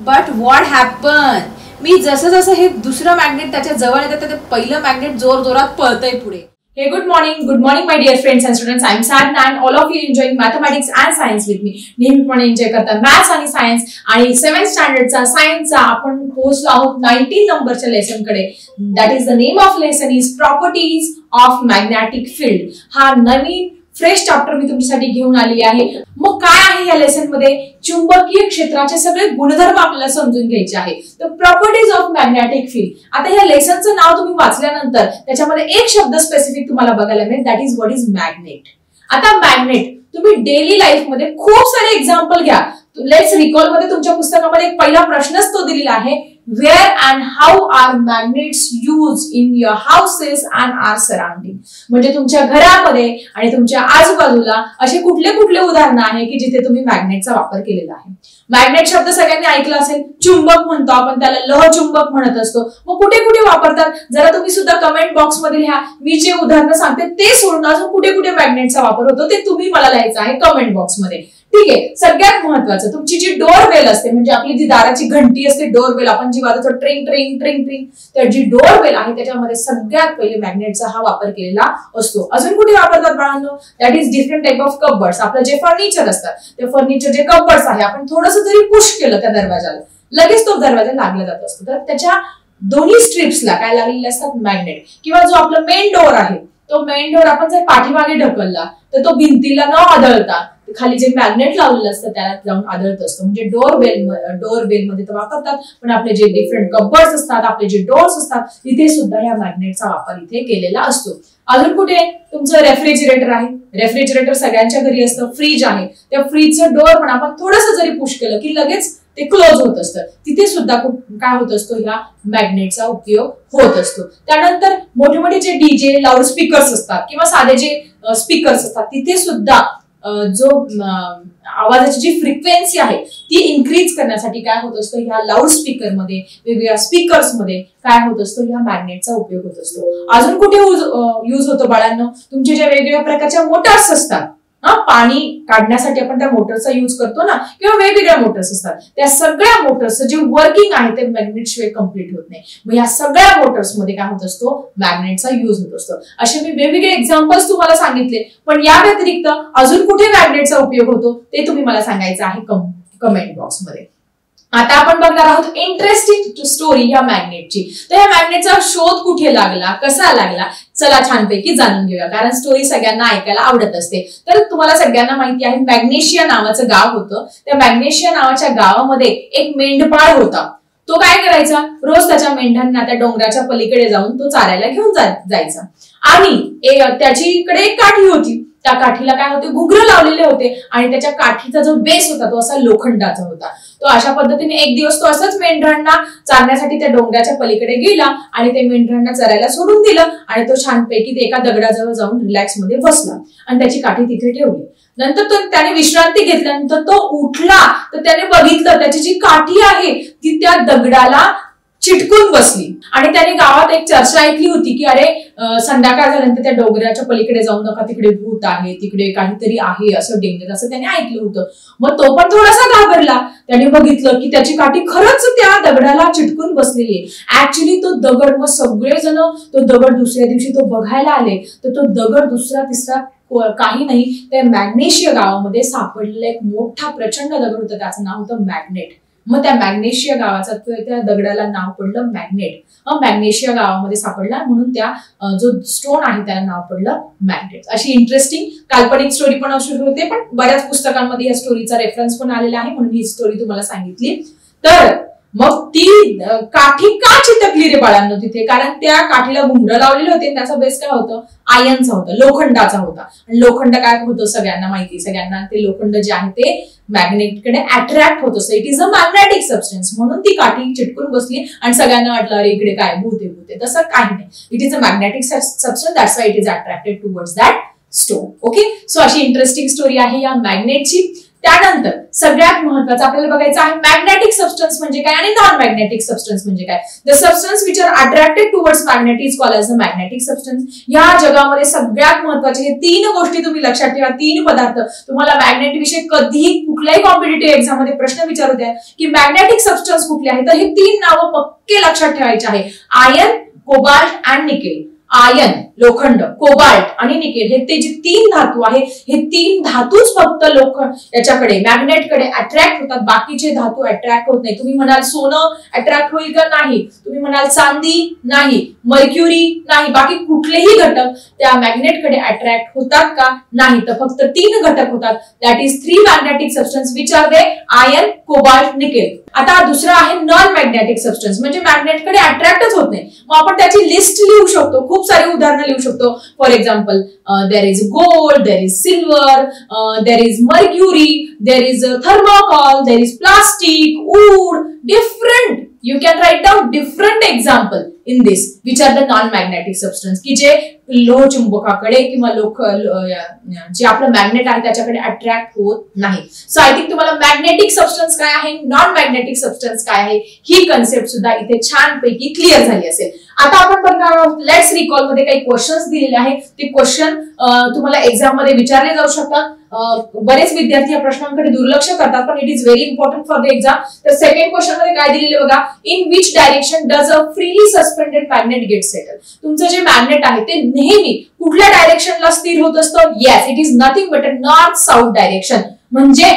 But what happen, मी जसं जसं हे दुसरं मॅग्नेट त्याच्या जवळ येतं ते पहिलं मॅग्नेट जोर जोरात पळतंय पुढे. Hey, good morning, my dear friends and students. I am Sadhna and all of you enjoying mathematics and science with me. नेहमीप्रमाणे एन्जॉय करता मॅथ्स आणि सायन्स आणि 7th स्टँडर्डचा सायन्सचा आपण पोहोचलो आहोत 19 नंबरच्या लेसन कडे. That is the name of lesson is properties of magnetic field. हा नवीन फ्रेश चॅप्टर मी तुमच्यासाठी घेऊन आलेली आहे. मग काय आहे या लेसन मध्ये, चुंबकीय क्षेत्राचे सगळे गुणधर्म आपल्याला समजून घ्यायचे आहे. तर प्रॉपर्टीज ऑफ मॅग्नेटिक फील्ड. आता या लेसनचं नाव तुम्ही वाचल्यानंतर त्याच्यामध्ये एक शब्द स्पेसिफिक तुम्हाला बघायला मिळेल, that is what is magnet. आता मॅग्नेट तुम्ही डेली लाईफ मध्ये खूप सारे एक्झाम्पल घ्या. लेट्स रिकॉल मध्ये तुमच्या पुस्तकामध्ये एक पहिला प्रश्नच तो दिलेला आहे, where and how are magnets used in your houses and our surrounding. म्हणजे तुमच्या घरामध्ये आणि तुमच्या आजूबाजूला असे कुठले कुठले उदाहरण आहे की जिथे तुम्ही मॅग्नेटचा वापर केलेला आहे. मॅग्नेट शब्द सगळ्यांनी ऐकला असेल. चुंबक म्हणतो आपण त्याला, लहचुंबक म्हणत असतो. मग कुठे कुठे वापरतात जरा तुम्ही सुद्धा कमेंट बॉक्स मध्ये लिहा. मी जे उदाहरण सांगते ते सोडून अजून कुठे कुठे मॅग्नेटचा वापर होतो ते तुम्ही मला लिहायचं आहे कमेंट बॉक्स मध्ये. ठीक आहे. सगळ्यात महत्वाचं तुमची जी डोर बेल असते, म्हणजे आपली जी दाराची घंटी असते डोर बेल, आपण जी वाजवतो ट्रिंग ट्रिंग ट्रिंग ट्रिंग, तर जी डोर बेल आहे त्याच्यामध्ये सगळ्यात पहिले मॅग्नेटचा हा वापर केलेला असतो. अजून कुठे वापरतात बाळांनो, that is different type of cupboards. आपलं जे फर्निचर असतात ते फर्निचर जे कपबर्ड्स आहे, आपण थोडंसं जरी पुश केलं त्या दरवाजाला लगेच तो दरवाजा लागला जात असतो. तर त्याच्या दोन्ही स्ट्रिप्सला काय लागलेले असतात, मॅग्नेट. किंवा जो आपला मेन डोर आहे तो मेन डोर आपण जर पाठीमागे ढकलला तर तो भिंतीला न आदळता खाली जे मॅग्नेट लावलेलं असतं त्याला जाऊन आदळत असतो. म्हणजे डोर बेल मध्ये तर वापरतात, पण आपले जे डिफरंट कपबर्ड्स असतात, आपले जे डोर्स असतात, तिथे सुद्धा या मॅग्नेटचा वापर इथे केलेला असतो. अजून कुठे तुमचं रेफ्रिजरेटर आहे. रेफ्रिजरेटर सगळ्यांच्या घरी असतं. फ्रीज आहे, त्या फ्रीजचं डोर पण आपण थोडंसं जरी पुश केलं की लगेच ते क्लोज होत असतं. तिथे सुद्धा काय होत असतो, ह्या मॅग्नेटचा उपयोग होत असतो. त्यानंतर मोठे मोठे जे डीजे लाऊड स्पीकर्स असतात किंवा साधे जे स्पीकर्स असतात तिथे सुद्धा जो आवाजाची जी फ्रिक्वेन्सी आहे ती इन्क्रीज करण्यासाठी काय होत असतो, ह्या लाऊड स्पीकर मध्ये, वेगवेगळ्या स्पीकर्स मध्ये काय होत असतो, ह्या मॅग्नेटचा उपयोग होत असतो. अजून कुठे यूज होतो बाळांनो, तुमचे ज्या वेगवेगळ्या प्रकारच्या मोटर्स असतात, पाणी काढण्यासाठी आपण त्या मोटरचा युज करतो ना, किंवा वेगवेगळ्या मोटर्स असतात, त्या सगळ्या मोटर्सचं जे वर्किंग आहे ते मॅग्नेट शिवाय कम्प्लीट होत नाही. मग या सगळ्या मोटर्स मध्ये काय होत असतो, मॅग्नेटचा युज होत असतो. असे मी वेगवेगळे एक्झाम्पल्स तुम्हाला सांगितले, पण या व्यतिरिक्त अजून कुठे मॅग्नेटचा उपयोग होतो ते तुम्ही मला सांगायचं आहे कमेंट बॉक्स मध्ये. आता आपण बघणार आहोत इंटरेस्टिंग स्टोरी या मॅग्नेटची. तर या मॅग्नेटचा शोध कुठे लागला, कसा लागला, चला छानपैकी जाणून घेऊया, कारण स्टोरी सगळ्यांना ऐकायला आवडत असते. तर तुम्हाला सगळ्यांना माहिती आहे मॅग्नेशिया नावाचं गाव होतं. त्या मॅग्नेशिया नावाच्या गावामध्ये एक मेंढपाळ होता. तो काय करायचा, रोज त्याच्या मेंढ्यांना त्या डोंगराच्या पलीकडे जाऊन तो चारायला घेऊन जायचा. आणि त्याच्याकडे एक काठी होती. त्या काठीला काय होते, घुंगरं लावलेले होते आणि त्याच्या काठीचा जो बेस होता तो असा लोखंडाचा होता. तो अशा पद्धतीने एक दिवस तो असंच मेंढरांना चारण्यासाठी त्या डोंगराच्या पलीकडे गेला आणि ते मेंढरांना चरायला सोडून दिलं आणि तो छानपैकी ते एका दगडाजवळ जाऊन रिलॅक्स मध्ये बसला आणि त्याची काठी तिथे ठेवली. नंतर त्याने विश्रांती घेतल्यानंतर तो उठला तर त्याने बघितलं त्याची जी काठी आहे ती त्या दगडाला चिटकून बसली. आणि त्याने गावात एक चर्चा ऐकली होती की अरे संध्याकाळ झाल्यानंतर त्या डोंगराच्या पलीकडे जाऊ नका, तिकडे भूत आहे, तिकडे काहीतरी आहे, असं डेंजर, असं त्याने ऐकलं होतं. मग तो पण थोडासा घाबरला. त्याने बघितलं की त्याची काठी खरंच त्या दगडाला चिटकून बसलेली आहे. ऍक्च्युली तो दगड, मग सगळेजण तो दगड दुसऱ्या दिवशी तो बघायला आले तर तो दगड दुसरा तिसरा काही नाही, त्या मॅग्नेशिया गावामध्ये सापडलेला एक मोठा प्रचंड दगड होता, त्याचं नाव होतं मॅग्नेट. मग त्या मॅग्नेशिया गावाचा त्या दगडाला नाव पडलं मॅग्नेट. मॅग्नेशिया गावामध्ये सापडला म्हणून त्या जो स्टोन आहे त्याला नाव पडलं मॅग्नेट. अशी इंटरेस्टिंग काल्पनिक स्टोरी पण असू शकते, पण बऱ्याच पुस्तकांमध्ये या स्टोरीचा रेफरन्स पण आलेला आहे म्हणून ही स्टोरी तुम्हाला सांगितली. तर मग ती काठी का चिटकली रे बाळांनो तिथे, कारण त्या काठीला घुंगरं लावलेले होते. त्याचा बेस काय होतं, आयनचा होता, लोखंडाचा होता. आणि लोखंड काय होतं सगळ्यांना माहिती, सगळ्यांना ते लोखंड जे आहे ते मॅग्नेटकडे अट्रॅक्ट होत असतं. It is a magnetic substance. म्हणून ती काठी चिटकून बसली आणि सगळ्यांना वाटलं अरे इकडे काय भूत आहे. तसं काही नाही. It is a magnetic substance, that's why it is attracted towards that stone. Okay, so अशी इंटरेस्टिंग स्टोरी आहे या मॅग्नेटची. त्यानंतर सगळ्यात महत्त्वाचं आपल्याला बघायचं आहे मॅग्नेटिक सबस्टन्स म्हणजे काय आणि नॉन मॅग्नेटिक सबस्टन्स म्हणजे काय. The substance which are attracted towards magnet is called as the magnetic substance. या जगामध्ये सगळ्यात महत्त्वाचे हे 3 गोष्टी तुम्ही लक्षात ठेवा. 3 पदार्थ तुम्हाला मॅग्नेट विषयी कधीही कुठल्याही कॉम्पिटिटिव्ह एक्झाम मध्ये प्रश्न विचारू द्या की मॅग्नेटिक सबस्टन्स कुठले आहे, तर हे 3 नावं पक्के लक्षात ठेवायचे आहे. Iron, cobalt and nickel. Iron लोखंड, कोबाल्ट आणि निकेल हे ते जे 3 धातू आहे, हे 3 धातूच फक्त याच्याकडे मॅग्नेटकडे अट्रॅक्ट होतात, बाकीचे धातू अट्रॅक्ट होत नाही. तुम्ही म्हणाल सोनं अट्रॅक्ट होईल का? नाही. तुम्ही म्हणाल चांदी नाही, मर्क्युरी नाही, बाकी कुठलेही घटक त्या मॅग्नेटकडे अट्रॅक्ट होतात का? नाही. तर फक्त 3 घटक होतात. That is 3 magnetic substance which are they iron, cobalt, nickel. आता दुसरा आहे नॉन मॅग्नेटिक सबस्टन्स म्हणजे मॅग्नेटकडे अट्रॅक्टच होत नाही. मग आपण त्याची लिस्ट लिहू शकतो, खूप सारी उदाहरणं लिहू शकतो. For example there is gold, there is silver, there is mercury, there is thermocol, there is plastic, wood, different. You can write down different example in this which are the non-magnetic substance की जे लोह चुंबकाकडे किंवा जे आपलं magnet आहे त्याच्याकडे attract होत नाही. सो आय थिंक तुम्हाला मॅग्नेटिक सबस्टन्स काय आहे, नॉन मॅग्नेटिक सबस्टन्स काय आहे ही कन्सेप्ट सुद्धा इथे छानपैकी क्लिअर झाली असेल. आता आपण बघणार आहोत लेट्स रिकॉल मध्ये काही क्वेश्चन्स दिलेले आहेत. ते क्वेश्चन तुम्हाला एक्झाम मध्ये विचारले जाऊ शकतात. बरेच विद्यार्थी या प्रश्नांकडे दुर्लक्ष करतात पण it is very important for the exam. तर सेकंड क्वेश्चन मध्ये काय दिलेले बघा, in which direction does a freely suspended magnet get settle. तुमचं जे मॅग्नेट आहे ते नेहमी कुठल्या डायरेक्शनला स्थिर होत असतं? Yes, it is nothing but a north south direction. म्हणजे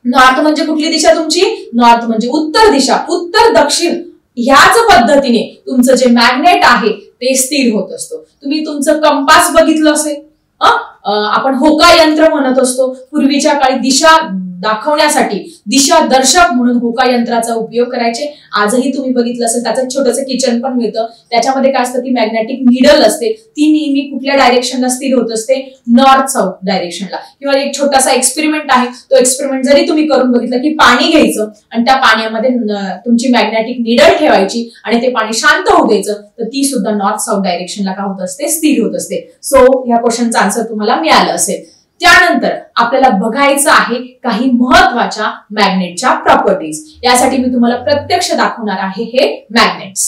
नॉर्थ म्हणजे कुठली दिशा तुमची? नॉर्थ म्हणजे उत्तर दिशा, उत्तर दक्षिण ह्याच पद्धतीने तुमचं जे मॅग्नेट आहे ते स्थिर होत असतो. तुम्ही तुमचं कंपास बघितलं असेल, आपण होका यंत्र म्हणत असतो. पूर्वीच्या काळी दिशा दाखवण्यासाठी दिशा दर्शक म्हणून होका यंत्राचा उपयोग करायचे. आजही तुम्ही बघितलं असेल त्याचं छोटंसं किचन पण मिळतं. त्याच्यामध्ये काय असतं, ती मॅग्नेटिक नीडल असते, ती नेहमी कुठल्या डायरेक्शनला स्थिर होत असते? नॉर्थ साऊथ डायरेक्शनला. किंवा एक छोटासा एक्सपेरिमेंट आहे, तो एक्सपेरिमेंट जरी तुम्ही करून बघितलं की पाणी घ्यायचं आणि त्या पाण्यामध्ये तुमची मॅग्नेटिक नीडल ठेवायची आणि ते पाणी शांत होऊ द्यायचं, तर ती सुद्धा नॉर्थ साऊथ डायरेक्शनला काय होत असते? स्थिर होत असते. सो ह्या क्वेश्चनचा आन्सर तुम्हाला मिळालं असेल. त्यानंतर आपल्याला बघायचं आहे काही महत्वाच्या मॅग्नेटच्या प्रॉपर्टीज. यासाठी मी तुम्हाला प्रत्यक्ष दाखवणार आहे हे मॅग्नेट्स.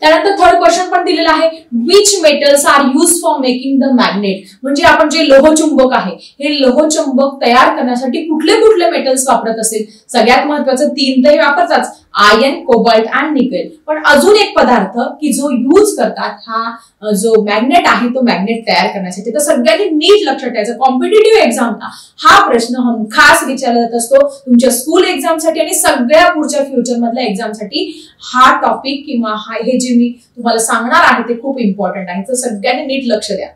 त्यानंतर थर्ड क्वेश्चन पण दिलेला आहे, which metals are use for making the magnet. म्हणजे आपण जे लोहचुंबक आहे हे लोहचुंबक तयार करण्यासाठी कुठले कुठले मेटल्स वापरत असेल? सगळ्यात महत्वाचं 3 तर वापरतात, आयर्न, कोबाल्ट अँड निकेल. पण अजून एक पदार्थ की जो यूज करतात हा जो मॅग्नेट आहे तो मॅग्नेट तयार करण्यासाठी. तर सगळ्यांनी नीट लक्षात ठेवायचं, कॉम्पिटिटिव्ह एक्झामला हा प्रश्न खास विचारला जात असतो. तुमच्या स्कूल एक्झामसाठी आणि सगळ्या पुढच्या फ्युचर मधल्या एक्झामसाठी हा टॉपिक किंवा हे जे मी तुम्हाला सांगणार आहे ते खूप इम्पॉर्टंट आहे. तर सगळ्यांनी नीट लक्ष द्या.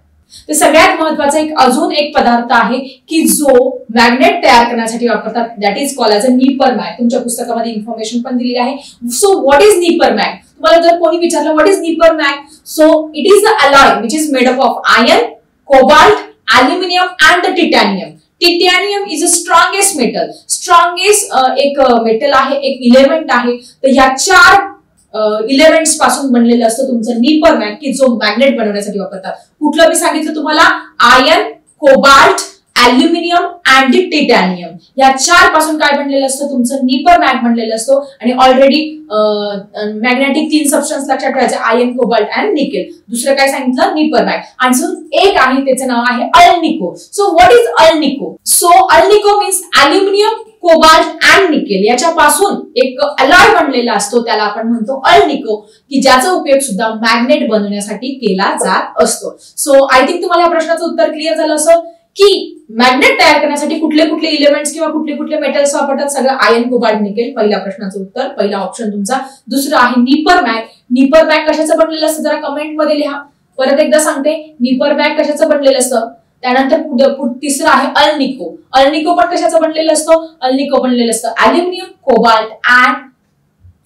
तर सगळ्यात महत्वाचा अजून एक पदार्थ आहे की जो मॅग्नेट तयार करण्यासाठी वापरतात, that is called as a Nipermag. तुमच्या पुस्तकामध्ये इन्फॉर्मेशन पण दिली आहे. So what is Nipermag? तुम्हाला जर कोणी विचारलं what is Nipermag, so it is the alloy which is made up of iron, cobalt, aluminium and the titanium. Titanium is a strongest metal. Strongest एक metal आहे, एक element आहे. तर ह्या 4 इलेमेंट्स पासून बनलेलं असतं तुमचं नीपर मॅग की जो मॅग्नेट बनवण्यासाठी वापरतात. कुठलं मी सांगितलं तुम्हाला? Iron, cobalt, aluminium and titanium. या 4 पासून काय बनलेलं असतं? तुमचं नीपर मॅग बनलेलं असतो. आणि ऑलरेडी मॅग्नेटिक 3 सबस्टन्स लक्षात ठेवायचे, आयर्न, कोबाल्ट अँड निकेल. दुसरं काय सांगितलं? नीपर मॅग. अजून एक आहे त्याचं नाव आहे alnico. So what is alnico? So alnico means aluminium, cobalt and nickel याच्यापासून एक अलॉय बनलेला असतो, त्याला आपण म्हणतो अल्निको, की ज्याचा उपयोग सुद्धा मॅग्नेट बनवण्यासाठी केला जात असतो. सो आय थिंक तुम्हाला या प्रश्नाचं उत्तर क्लिअर झालं असं की मॅग्नेट तयार करण्यासाठी कुठले कुठले इलेमेंट्स किंवा कुठले कुठले मेटल्स वापरतात? सगळं आयर्न, कोबाल्ट, निकेल. पहिल्या प्रश्नाचं उत्तर, पहिला ऑप्शन तुमचा. दुसरं आहे नीपर मॅग. नीपर मॅग कशाचं बनलेलं असतं जरा कमेंट मध्ये लिहा. परत एकदा सांगते, नीपर मॅग कशाचं बनलेलं असतं. त्यानंतर तिसरं आहे अल्निको. अल्निको पण कशाचं बनलेलं असतं? अल्निको बनलेलं असतं अल्युमिनियम, कोबाल्ट अँड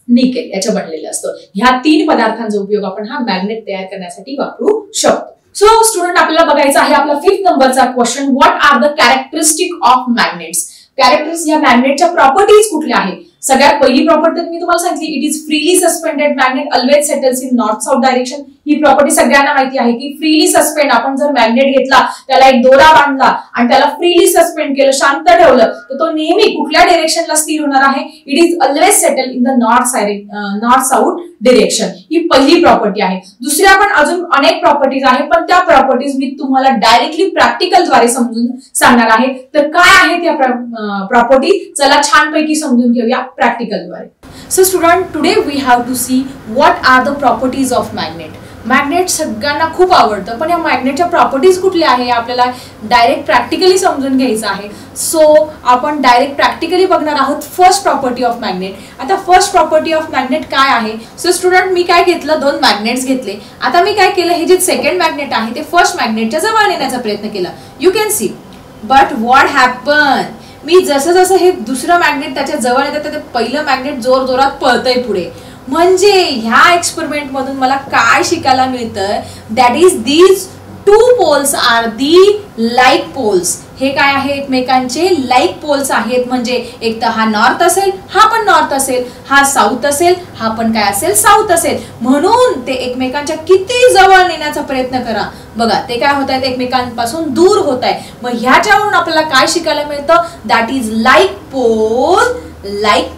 निकेल याचं बनलेलं असतं. ह्या 3 पदार्थांचा उपयोग आपण हा मॅग्नेट तयार करण्यासाठी वापरू शकतो. सो स्टुडंट, आपल्याला बघायचं आहे आपला 5th नंबरचा question, what are the characteristic of magnets. Characteristic या मॅग्नेटच्या प्रॉपर्टीज कुठल्या आहेत? सगळ्यात पहिली प्रॉपर्टी मी तुम्हाला सांगितली, it is freely suspended magnet always settles in north south direction. He property सगळ्यांना माहिती आहे की फ्रीली सस्पेंड, आपण जर मॅग्नेट घेतला, त्याला एक दोरा बांधला आणि त्याला फ्रीली सस्पेंड केलं, शांत ठेवलं, तर तो नेहमी कुठल्या डायरेक्शनला स्थिर होणार आहे? It is always settle in the north south direction. ही पहिली प्रॉपर्टी आहे. दुसऱ्या पण अजून अनेक प्रॉपर्टीज आहेत, पण त्या प्रॉपर्टीज मी तुम्हाला डायरेक्टली प्रॅक्टिकलद्वारे समजून सांगणार आहे. तर काय आहे त्या प्रॉपर्टी, चला छानपैकी समजून घेऊया प्रॅक्टिकलद्वारे. So student, today we have to see what are the properties of magnet. Magnet सगळ्यांना खूप आवडतं, पण या मॅग्नेटच्या प्रॉपर्टीज कुठल्या आहे आपल्याला डायरेक्ट प्रॅक्टिकली समजून घ्यायचं आहे. सो आपण डायरेक्ट प्रॅक्टिकली बघणार आहोत फर्स्ट प्रॉपर्टी ऑफ मॅग्नेट. आता फर्स्ट प्रॉपर्टी ऑफ मॅग्नेट काय आहे? सो स्टुडंट, मी काय घेतलं, 2 मॅग्नेट्स घेतले. आता मी काय केलं, हे जे सेकंड मॅग्नेट आहे ते फर्स्ट मॅग्नेटच्या जवळ नेण्याचा प्रयत्न केला. You can see, but what happen, मी जसं जसं हे दुसरं मॅग्नेट त्याच्या जवळ येतं ते पहिलं मॅग्नेट जोर जोरात पळतंय पुढे. म्हणजे ह्या एक्सपेरिमेंट मधून मला काय शिकायला मिळतं, that is these 2 poles are the like poles. हे काय आहे, एकमेकांचे लाईक पोल्स आहेत. म्हणजे एक तर हा नॉर्थ असेल, हा पण नॉर्थ असेल, हा साऊथ असेल, हा पण काय असेल, साऊथ असेल. म्हणून ते एकमेकांच्या किती जवळ नेण्याचा प्रयत्न करा, बघा ते काय होत आहेत, एकमेकांपासून दूर होत आहे. मग ह्याच्यावरून आपल्याला काय शिकायला मिळतं, that is like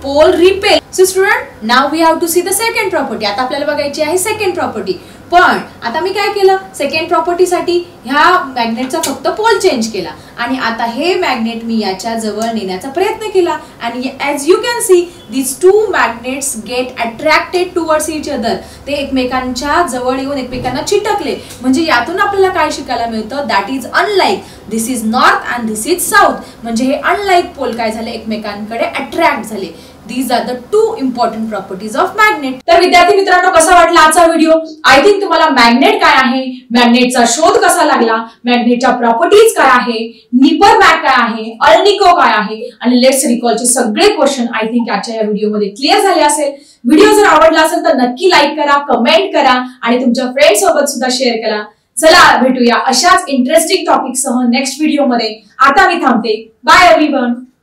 pole repel. So student, now we have to see the second property. आता आपल्याला बघायची आहे सेकंड प्रॉपर्टी. पण आता मी काय केलं, सेकंड प्रॉपर्टीसाठी ह्या मॅग्नेटचा फक्त पोल चेंज केला आणि आता हे मॅग्नेट मी याच्या जवळ नेण्याचा प्रयत्न केला. आणि as you can C, these 2 magnets get attracted towards each other. ते एकमेकांच्या जवळ येऊन एकमेकांना चिटकले. म्हणजे यातून आपल्याला काय शिकायला मिळतं, that is unlike, this is north and this is south. म्हणजे हे अनलाईक पोल काय झाले, एकमेकांकडे अट्रॅक्ट झाले. These are the 2 important properties of magnet. तर विद्यार्थी मित्रांनो, कसा वाटला आजचा व्हिडिओ? आय थिंक तुम्हाला मॅग्नेट काय आहे, मॅग्नेटचा शोध कसा लागला, मॅग्नेटच्या प्रॉपर्टीज काय आहे, निपर मॅग काय आहे, अल्निको काय आहे आणि लेट्स रिकॉलचे सगळे क्वेश्चन आय थिंक आजच्या या व्हिडिओमध्ये क्लिअर झाले असेल. व्हिडिओ जर आवडला असेल तर नक्की लाईक करा, कमेंट करा आणि तुमच्या फ्रेंड्स सोबत सुद्धा शेअर करा. चला भेटूया अशाच इंटरेस्टिंग टॉपिक सह नेक्स्ट व्हिडिओ मध्ये. आता मी थांबते. Bye everyone.